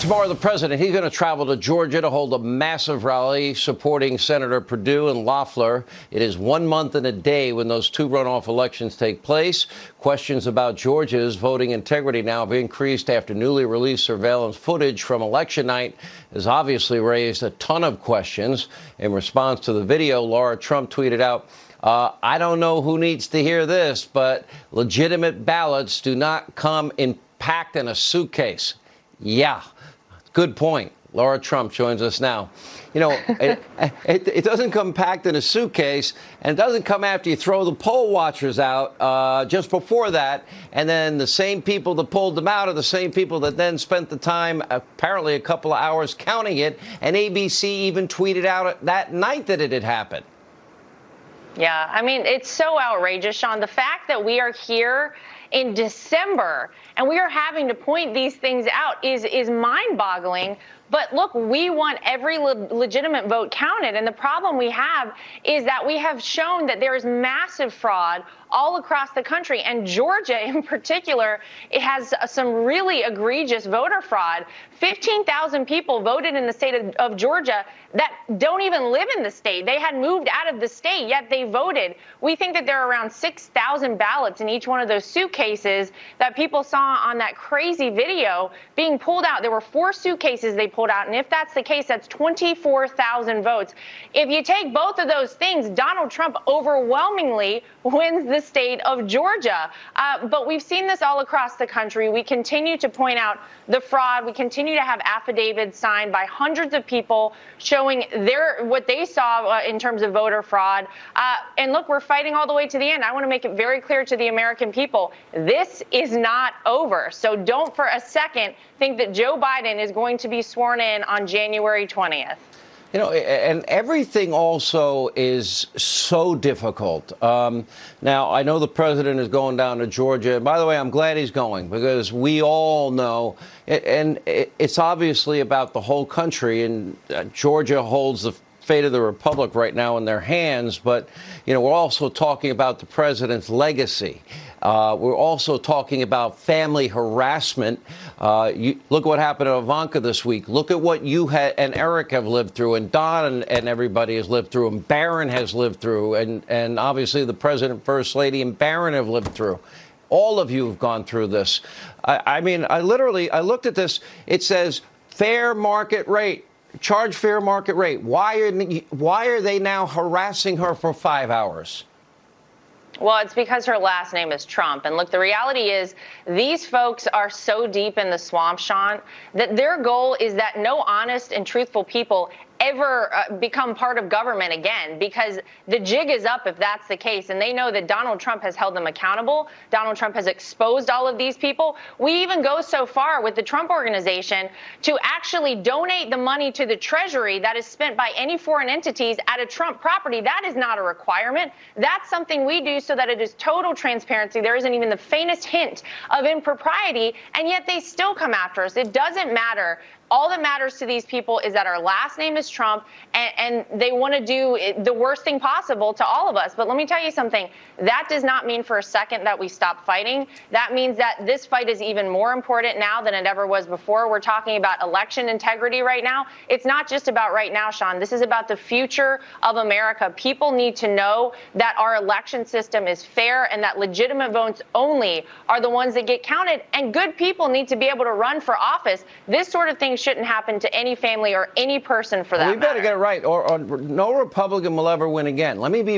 Tomorrow, the president, he's going to travel to Georgia to hold a massive rally supporting Senator Perdue and Loeffler. It is 1 month and a day when those two runoff elections take place. Questions about Georgia's voting integrity now have increased after newly released surveillance footage from election night has obviously raised a ton of questions. In response to the video, Lara Trump tweeted out, I don't know who needs to hear this, but legitimate ballots do not come packed in a suitcase. Yeah. Good point. Lara Trump joins us now. You know, it doesn't come packed in a suitcase, and it doesn't come after you throw the poll watchers out just before that. And then the same people that pulled them out are the same people that then spent the time, apparently a couple of hours, counting it. And ABC even tweeted out that night that it had happened. Yeah, I mean, it's so outrageous, Sean. The fact that we are here in December and we are having to point these things out is mind-boggling. But look, we want every legitimate vote counted. And the problem we have is that we have shown that there is massive fraud all across the country. And Georgia in particular, it has some really egregious voter fraud. 15,000 people voted in the state of Georgia that don't even live in the state. They had moved out of the state, yet they voted. We think that there are around 6,000 ballots in each one of those suitcases that people saw on that crazy video being pulled out. There were 4 suitcases they pulled out. And if that's the case, that's 24,000 votes. If you take both of those things, Donald Trump overwhelmingly wins the state of Georgia. But we've seen this all across the country. We continue to point out the fraud. We continue to have affidavits signed by hundreds of people showing what they saw in terms of voter fraud. And look, we're fighting all the way to the end. I want to make it very clear to the American people, this is not over. So don't for a second think that Joe Biden is going to be sworn in on January 20th. You know, and everything also is so difficult. Now, I know the president is going down to Georgia. By the way, I'm glad he's going because we all know, and it's obviously about the whole country, and Georgia holds the fate of the republic right now in their hands. But, you know, we're also talking about the president's legacy. We're also talking about family harassment. Look what happened to Ivanka this week. Look at what you and Eric have lived through, and Don and everybody has lived through, and Barron has lived through, and obviously the president, first lady, and Barron have lived through. All of you have gone through this. I mean, I looked at this. It says fair market rate. Charge fair market rate. Why are they now harassing her for 5 hours? Well, it's because her last name is Trump. And look, the reality is these folks are so deep in the swamp, Sean, that their goal is that no honest and truthful people ever become part of government again, because the jig is up if that's the case. And they know that Donald Trump has held them accountable. Donald Trump has exposed all of these people. We even go so far with the Trump Organization to actually donate the money to the Treasury that is spent by any foreign entities at a Trump property. That is not a requirement. That's something we do so that it is total transparency. There isn't even the faintest hint of impropriety, and yet they still come after us. It doesn't matter. All that matters to these people is that our last name is Trump, and they want to do the worst thing possible to all of us. But let me tell you something. That does not mean for a second that we stop fighting. That means that this fight is even more important now than it ever was before. We're talking about election integrity right now. It's not just about right now, Sean. This is about the future of America. People need to know that our election system is fair and that legitimate votes only are the ones that get counted. And good people need to be able to run for office. This sort of thing shouldn't happen to any family or any person for that matter. We better get it right, or no Republican will ever win again. Let me be